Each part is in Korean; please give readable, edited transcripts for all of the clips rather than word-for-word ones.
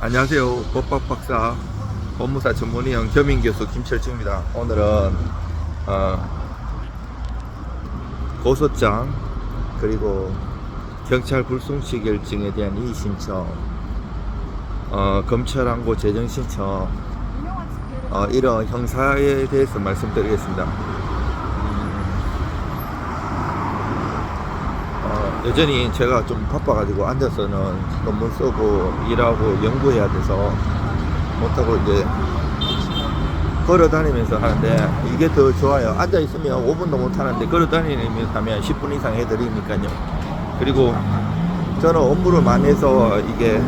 안녕하세요. 법학박사 법무사 전문의원 겸임교수 김철중입니다. 오늘은 고소장 그리고 경찰 불송치 결정에 대한 이의신청, 검찰항고 재정신청, 이런 형사에 대해서 말씀드리겠습니다. 여전히 제가 좀 바빠가지고 앉아서는 논문 쓰고 일하고 연구해야 돼서 못하고 이제 걸어 다니면서 하는데, 이게 더 좋아요. 앉아 있으면 5분도 못 하는데 걸어 다니면서 하면 10분 이상 해드리니까요. 그리고 저는 업무를 많이 해서 이게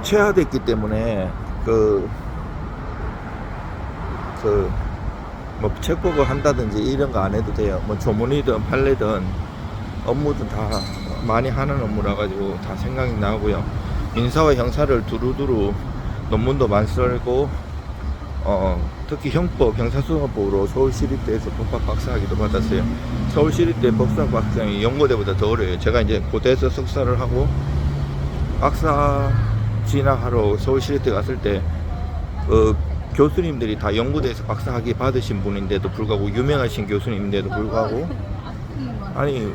체화됐기 때문에 뭐 책보고 한다든지 이런 거 안 해도 돼요. 뭐 조문이든 판례든 업무든 다 많이 하는 업무라 가지고 다 생각이 나고요. 민사와 형사를 두루두루 논문도 많이 쓰고, 특히 형법, 형사소송법으로 서울시립대에서 법학 박사학위도 받았어요. 서울시립대 법학 박사학위 연고대보다 더 어려워요. 제가 이제 고대에서 석사를 하고 박사 진학하러 서울시립대 갔을 때 교수님들이 다 연구대에서 박사학위 받으신 분인데도 불구하고, 유명하신 교수님인데도 불구하고, 아니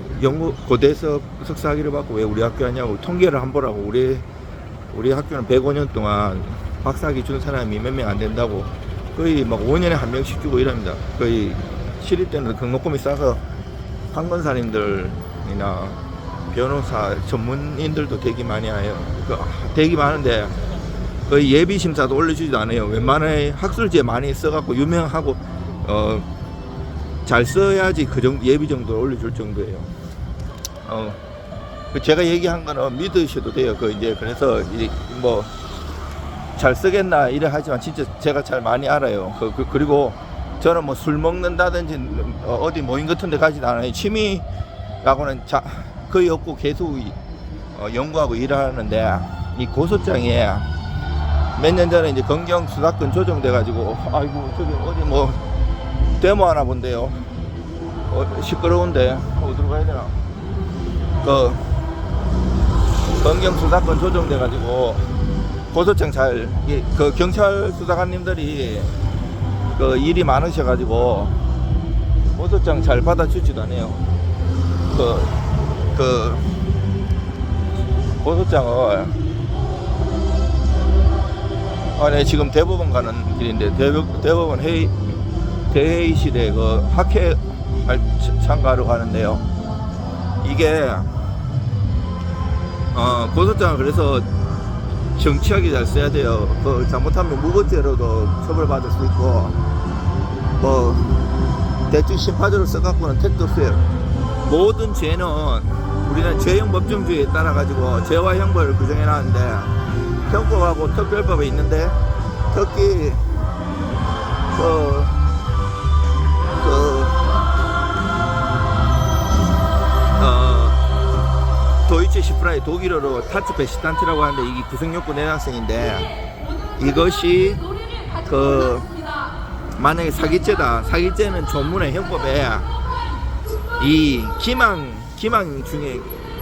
고대에서 석사학위를 받고 왜 우리 학교 하냐고 통계를 한번 보라고. 우리 학교는 105년 동안 박사학위 준 사람이 몇 명 안 된다고, 거의 막 5년에 한 명씩 주고 이럽니다. 거의 시립대는 등록금이 싸서 판검사님들이나 변호사 전문인들도 되게 많이 와요. 되게 많은데 거의 예비 심사도 올려주지도 않아요. 웬만한 학술지에 많이 써갖고 유명하고 잘 써야지 그 정도 예비 정도 올려줄 정도예요. 제가 얘기한 거는 믿으셔도 돼요. 그래서 뭐 잘 쓰겠나 이래 하지만 진짜 제가 잘 많이 알아요. 그리고 저는 뭐 술 먹는다든지 어디 모임 같은 데 가지도 않아요. 취미라고는 거의 없고 계속 연구하고 일하는데, 이 고소장에 몇 년 전에 이제 검경 수사권 조정돼 가지고, 아이고 저기 어디 뭐 데모 하나 본데요. 시끄러운데 어디로 가야 되나? 검경 수사권 조정돼 가지고 고소장 경찰 수사관님들이 일이 많으셔 가지고 고소장 잘 받아주지도 않아요. 고소장을 네, 지금 대법원 가는 길인데, 대법원 대회의실에 학회 참가하러 가는데요. 이게 고소장을 그래서 정치하게 잘 써야 돼요. 잘못하면 무고죄로도 처벌받을 수 있고, 뭐 대충 심파적으로 써갖고는 택도 없어요. 모든 죄는 우리는 죄형 법정주의에 따라 가지고 죄와 형벌을 규정해놨는데, 형법하고 특별법이 있는데, 특히 도이체 시프라이, 독일어로 타츠베시탄트라고 하는데, 이게 구성요구 내각성인데, 이것이 만약에 사기죄다. 사기죄는 조문의 형법에 이 기망 중에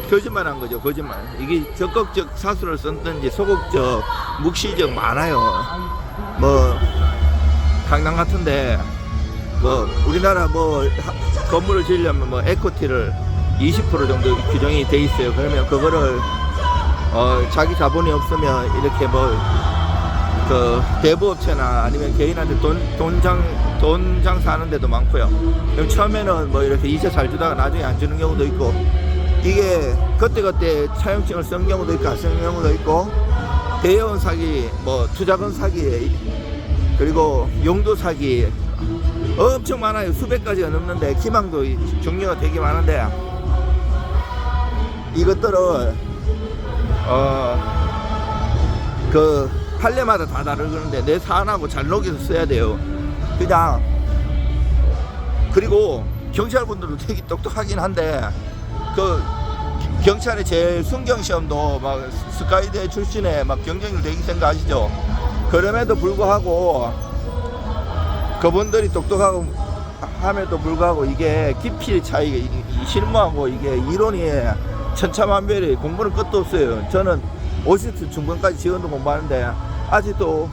거짓말한 거죠. 거짓말. 이게 적극적 사수를 썼든지 소극적, 묵시적 많아요. 뭐 강남 같은데 뭐 우리나라 뭐 건물을 지으려면 뭐 에코티를 20% 정도 규정이 돼 있어요. 그러면 그거를 자기 자본이 없으면 이렇게 뭐 대부업체나 아니면 개인한테 돈 장사하는 데도 많고요. 그럼 처음에는 뭐 이렇게 이자 잘 주다가 나중에 안 주는 경우도 있고, 이게 그때 차용증을 쓴 경우도 있고 안 쓴 경우도 있고, 대여원 사기, 뭐 투자금 사기, 그리고 용도 사기 엄청 많아요. 수백 가지가 넘는데, 기망도 종류가 되게 많은데, 이것들을 판례마다 다 다르는데 내 사안하고 잘 녹여서 써야 돼요. 그냥. 그리고 경찰분들도 되게 똑똑하긴 한데, 경찰의 제일 순경시험도 막 스카이대 출신의 막 경쟁률 되게 생각하시죠? 그럼에도 불구하고 그분들이 똑똑하고 함에도 불구하고 이게 깊이 차이가, 이 실무하고 이게 이론이 천차만별이 공부는 끝도 없어요. 저는 오시트 중반까지 지원도 공부하는데 아직도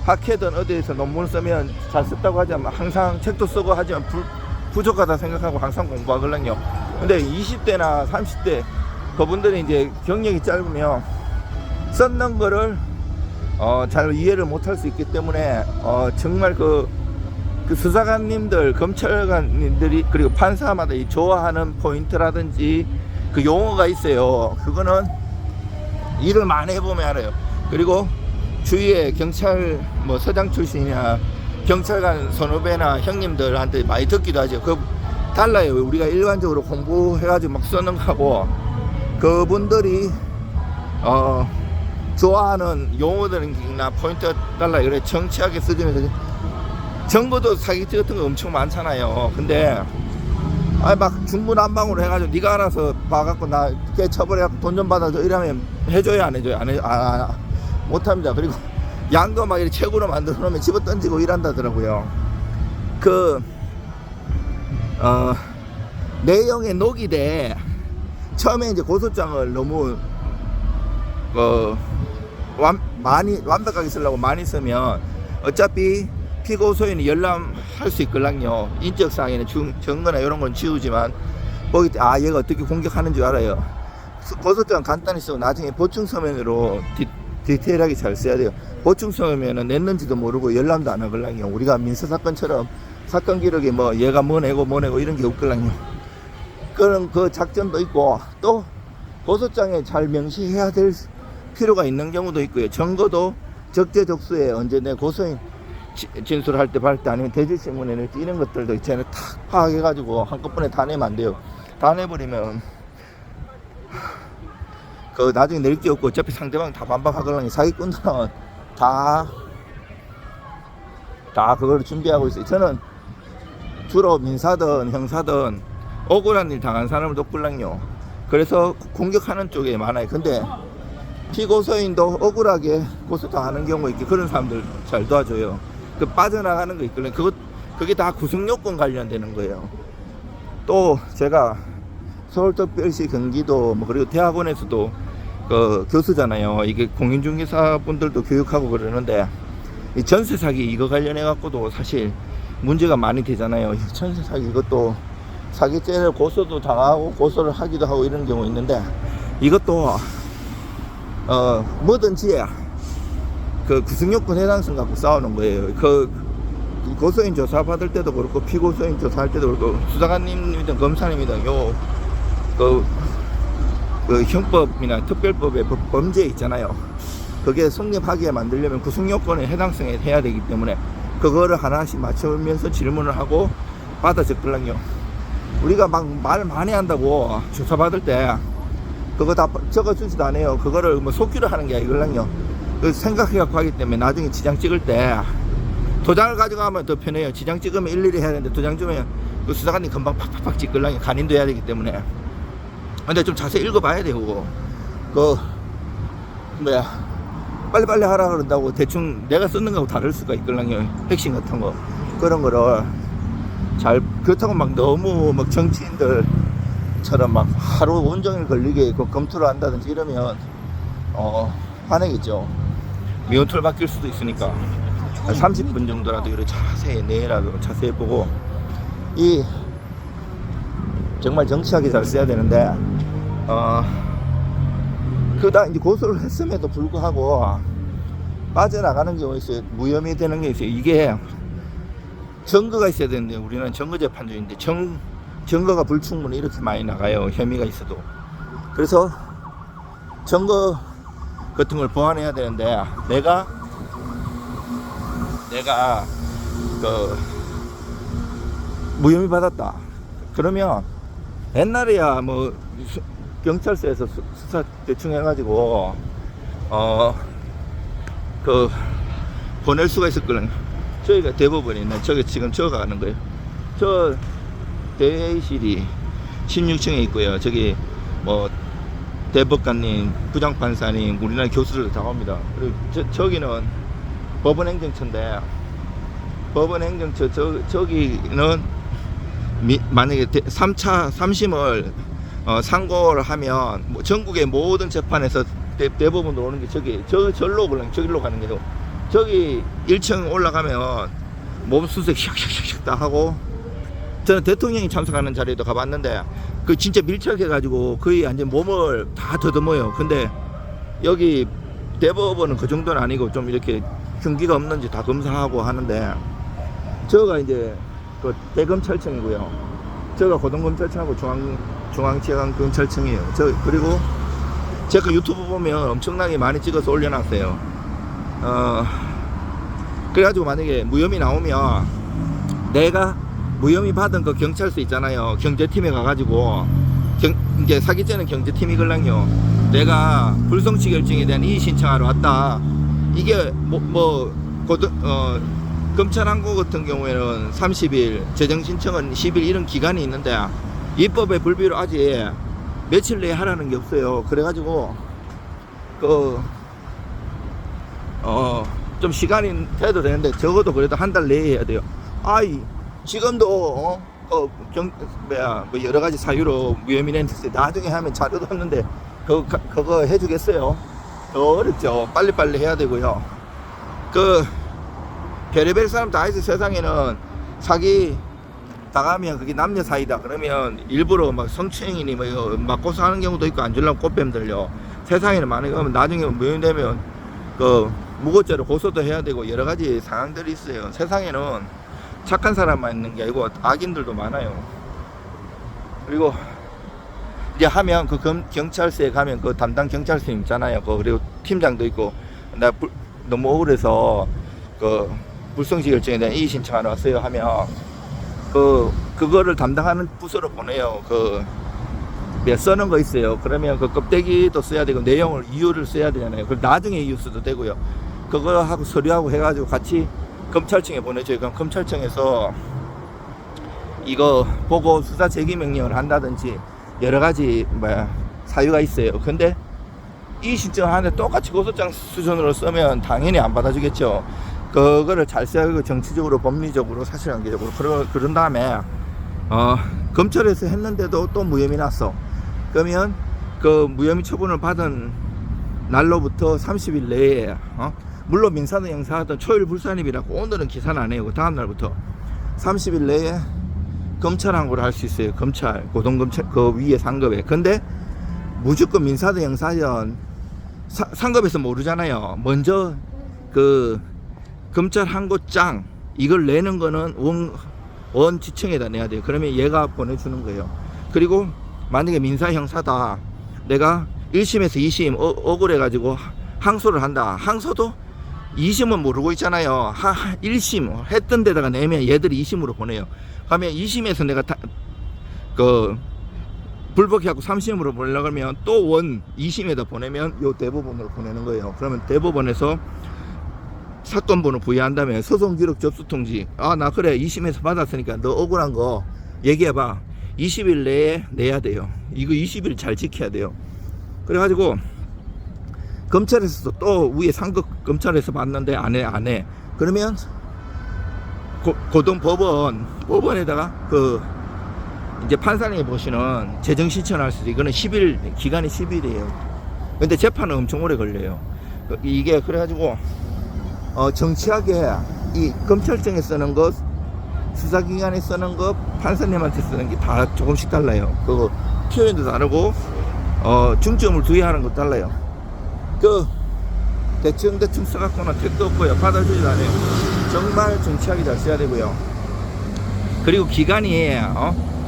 학회든 어디에서 논문을 쓰면 잘 썼다고 하지만 항상 책도 쓰고 하지만 부족하다 생각하고 항상 공부하거든요. 근데 20대나 30대 그분들이 이제 경력이 짧으면 썼는 거를 잘 이해를 못할 수 있기 때문에 정말 그 수사관님들, 검찰관님들이 그리고 판사마다 이 좋아하는 포인트라든지 그 용어가 있어요. 그거는 일을 많이 해보면 알아요. 그리고 주위에 경찰 뭐 서장 출신이나 경찰관 선후배나 형님들한테 많이 듣기도 하죠. 그 달라요. 우리가 일반적으로 공부해가지고 막 쓰는 거하고 그분들이 좋아하는 용어들이나 포인트가 달라요. 그래 정치하게 쓰면서 정보도 사기치 같은 거 엄청 많잖아요. 근데 막 중구난방으로 해가지고 네가 알아서 봐갖고 나 깨쳐버려갖고 돈 좀 받아줘 이러면 해줘요 안 해줘요? 못합니다. 그리고 양도 막 이렇게 책으로 만들어 놓으면 집어 던지고 이란다더라고요. 내용에 녹이 돼. 처음에 이제 고소장을 너무 많이 완벽하게 쓰려고 많이 쓰면 어차피 피고 소인이 열람할 수 있걸랑요. 인적사항에는 증거나 이런 건 지우지만 거기 얘가 어떻게 공격하는 줄 알아요. 고소장 간단히 쓰고 나중에 보충 서면으로 디테일하게 잘 써야 돼요. 보충 서면은 냈는지도 모르고 열람도 안 하걸랑요. 우리가 민사사건처럼 사건 기록에 뭐 얘가 뭐 내고 이런 게 없걸랑요. 그런 그 작전도 있고 또 고소장에 잘 명시해야 될 필요가 있는 경우도 있고요. 증거도 적재적소에 언제 내 고소인 진술할 때 발대 아니면 대질신문에 낼지 이런 것들도 있잖아요. 탁 파악해가지고 한꺼번에 다 내면 안 돼요. 다 내버리면 그 나중에 낼 게 없고 어차피 상대방 다 반박하거든요. 사기꾼들은 다 그걸 준비하고 있어요. 저는 주로 민사든 형사든 억울한 일 당한 사람을 돕걸랑요. 그래서 공격하는 쪽에 많아요. 근데 피고소인도 억울하게 고소당하는 경우 있게 그런 사람들 잘 도와줘요. 그 빠져나가는 거 있거든요. 그게 다 구성요건 관련되는 거예요. 또 제가 서울특별시 경기도 그리고 대학원에서도 그 교수잖아요. 이게 공인중개사 분들도 교육하고 그러는데 이 전세 사기 이거 관련해 갖고도 사실 문제가 많이 되잖아요. 전세 사기 이것도 사기죄를 고소도 당하고 고소를 하기도 하고 이런 경우 있는데 이것도 뭐든지 그 구성요건 해당성 갖고 싸우는 거예요. 그 고소인 조사 받을 때도 그렇고 피고소인 조사할 때도 그렇고 수사관님이든 검사님이든 그 형법이나 특별법에 범죄 있잖아요. 그게 성립하게 만들려면 구성요건에 해당성에 해야 되기 때문에 그거를 하나씩 맞추면서 질문을 하고 받아 적더랑요. 우리가 막 말 많이 한다고 조사 받을 때 그거 다 적어주지도 않아요. 그거를 뭐 속기로 하는 게 아니거든요. 그 생각해갖고 하기 때문에 나중에 지장 찍을 때 도장을 가져가면 더 편해요. 지장 찍으면 일일이 해야 되는데 도장 주면 그 수사관이 금방 팍팍팍 찍으려니 간인도 해야 되기 때문에. 근데 좀 자세히 읽어봐야 되고 빨리빨리 하라 그런다고 대충 내가 쓰는 거하고 다를 수가 있거든요. 핵심 같은 거 그런 거를 잘 그렇다고 막 너무 막 정치인들처럼 막 하루 온종일 걸리게 그 검토를 한다든지 이러면 화내겠죠. 미온털 바뀔 수도 있으니까 30분 정도라도 이렇게 자세히 내라도 자세히 보고 정말 정치하게 잘 써야 되는데 그다 이제 고소를 했음에도 불구하고 빠져나가는 경우가 있어요. 무혐의 되는 게 있어요. 이게 증거가 있어야 되는데 우리는 증거재판주의인데 증거가 불충분히 이렇게 많이 나가요. 혐의가 있어도. 그래서 증거 같은 걸 보완해야 되는데 내가 그 무혐의 받았다. 그러면 옛날에야 뭐 경찰서에서 수사 대충 해가지고 그 보낼 수가 있었거든요. 저희가 대법원이네. 저기 지금 가는 거예요. 저 대회의실이 16층에 있고요. 저기 뭐 대법관님, 부장판사님, 우리나라 교수들도 다 옵니다. 그리고 저기는 법원행정처인데 법원행정처 저기는 만약에 3차 3심을 상고를 하면 뭐 전국의 모든 재판에서 대부분 오는 게 저기로 가는 게요. 저기 1층 올라가면 몸수색 샥샥샥 다 하고, 저는 대통령이 참석하는 자리에도 가봤는데 그 진짜 밀착해가지고 거의 완전 몸을 다 더듬어요. 근데 여기 대법원은 그 정도는 아니고 좀 이렇게 흉기가 없는지 다 검사하고 하는데, 저가 이제 그 대검찰청이고요. 저가 고등검찰청하고 중앙지방검찰청이에요. 그리고 제가 유튜브 보면 엄청나게 많이 찍어서 올려놨어요. 그래가지고 만약에 무혐의 나오면 내가 무혐의 받은 그 경찰서 있잖아요. 경제팀에 가가지고 이제 사기죄는 경제팀이걸랑요. 내가 불성취 결정에 대한 이의 신청하러 왔다. 이게 검찰 항고 같은 경우에는 30일, 재정 신청은 10일 이런 기간이 있는데 입법에 불비로 아직 며칠 내에 하라는 게 없어요. 그래가지고 좀 시간이 돼도 되는데 적어도 그래도 한 달 내에 해야 돼요. 지금도 여러 가지 사유로 무혐의 낸데 나중에 하면 자료도 없는데 그거 해주겠어요? 더 어렵죠. 빨리빨리 해야 되고요. 별의별 사람 다 있어. 세상에는 사기 당하면 그게 남녀 사이다 그러면 일부러 막 성추행이니 막 고소하는 경우도 있고, 안 주려면 꽃뱀 들려. 세상에는 많이 가면 나중에 무혐의되면 무고죄로 고소도 해야 되고 여러 가지 상황들이 있어요. 세상에는 착한 사람만 있는 게 아니고 악인들도 많아요. 그리고 이제 하면 경찰서에 가면 그 담당 경찰서님 있잖아요. 그리고 팀장도 있고, 나 너무 억울해서 불성취 결정에 대한 이의 신청하러 왔어요 하면 그거를 담당하는 부서로 보내요. 써는 거 있어요. 그러면 그 껍데기도 써야 되고 내용을 이유를 써야 되잖아요. 그걸 나중에 이유 써도 되고요. 그거 하고 서류하고 해가지고 같이 검찰청에 보내줘요. 그럼 검찰청에서 이거 보고 수사 제기 명령을 한다든지 여러 가지 사유가 있어요. 근데 이 신청을 하는데 똑같이 고소장 수준으로 쓰면 당연히 안 받아주겠죠. 그거를 잘 써야 하고 정치적으로, 법리적으로, 사실관계적으로 그런 다음에 검찰에서 했는데도 또 무혐의 났어. 그러면 그 무혐의 처분을 받은 날로부터 30일 내에 물론 민사는 형사하던 초일 불산입이라고 오늘은 기사는 안 해요. 그 다음 날부터 30일 내에 검찰 항고를 할 수 있어요. 검찰, 고등검찰 그 위에 상급에. 근데 무조건 민사든 형사든 상급에서 모르잖아요. 먼저 검찰 항고장 이걸 내는 거는 원지청에다 내야 돼요. 그러면 얘가 보내주는 거예요. 그리고 만약에 민사 형사다, 내가 1심에서 2심 억울해가지고 항소를 한다. 항소도 2심은 모르고 있잖아요. 1심 했던 데다가 내면 얘들이 2심으로 보내요. 그러면 2심에서 내가 불복해갖고 3심으로 보내려고 하면 또 2심에다 보내면 요 대법원으로 보내는 거예요. 그러면 대법원에서 사건 번호 부여한 다음에 소송 기록 접수 통지, 나 그래 2심에서 받았으니까 너 억울한 거 얘기해봐. 20일 내에 내야 돼요. 이거 20일 잘 지켜야 돼요. 그래가지고 검찰에서도 또 위에 상급 검찰에서 받는데 안 해. 그러면 법원에다가 이제 판사님이 보시는 재정 신청할 수도, 이거는 10일 기간이 10일이에요. 근데 재판은 엄청 오래 걸려요. 이게 그래가지고 정치하게 이 검찰청에 쓰는 것, 수사기관에 쓰는 것, 판사님한테 쓰는 게 다 조금씩 달라요. 그 표현도 다르고 중점을 두어야 하는 것도 달라요. 대충 써갖고는 택도 없고요. 받아주지도 않아요. 정말 정치하기 잘 써야 되고요. 그리고 기간이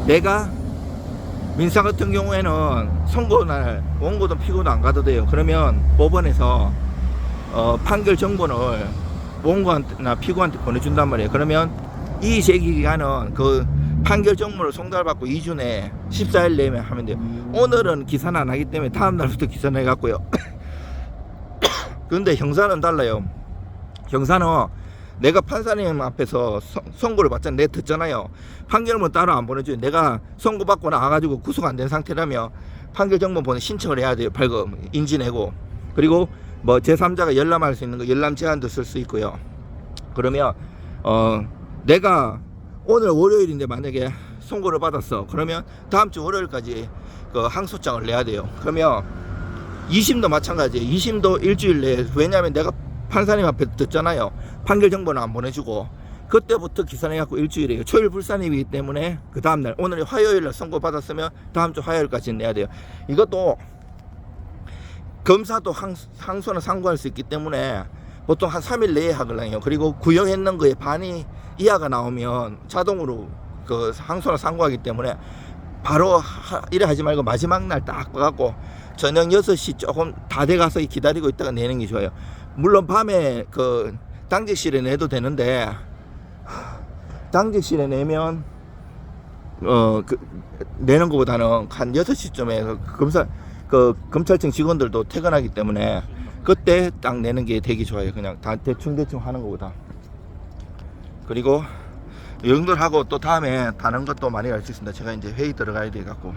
내가 민사 같은 경우에는 선고날 원고든 피고도 안 가도 돼요. 그러면 법원에서 판결 정보를 원고나 피고한테 보내준단 말이에요. 그러면 이 제기 기간은 그 판결 정보를 송달받고 2주 내에 14일 내에 하면 돼요. 오늘은 기사는 안 하기 때문에 다음 날부터 기사 내갖고요. 근데 형사는 달라요. 형사는 내가 판사님 앞에서 선고를 받잖아요. 내가 듣잖아요. 판결문 따로 안 보내줘요. 내가 선고받고 나와가지고 구속 안 된 상태라면 판결 정보 신청을 해야 돼요. 발급 인지 내고. 그리고 제3자가 열람할 수 있는 거 열람 제한도 쓸 수 있고요. 그러면 내가 오늘 월요일인데 만약에 선고를 받았어. 그러면 다음 주 월요일까지 그 항소장을 내야 돼요. 그러면 2심도 마찬가지예요. 2심도 일주일 내에, 왜냐하면 내가 판사님 앞에 듣잖아요. 판결 정보는 안 보내주고 그때부터 기산해갖고 일주일이에요. 초일 불산임이기 때문에 그 다음날, 오늘 화요일날 선고 받았으면 다음 주 화요일까지 내야 돼요. 이것도 검사도 항소나 상고할 수 있기 때문에 보통 한 3일 내에 하거든요. 그리고 구형했는 거에 반이 이하가 나오면 자동으로 그 항소나 상고하기 때문에 바로 이래 하지 말고 마지막 날 딱 가갖고 저녁 6시 조금 다 돼가서 기다리고 있다가 내는 게 좋아요. 물론 밤에 그 당직실에 내도 되는데, 당직실에 내면 내는 것보다는 한 6시쯤에 검찰청 직원들도 퇴근하기 때문에 그때 딱 내는 게 되게 좋아요. 그냥 다 대충 하는 것보다. 그리고 이 정도를 하고 또 다음에 다른 것도 많이 알 수 있습니다. 제가 이제 회의 들어가야 돼 갖고.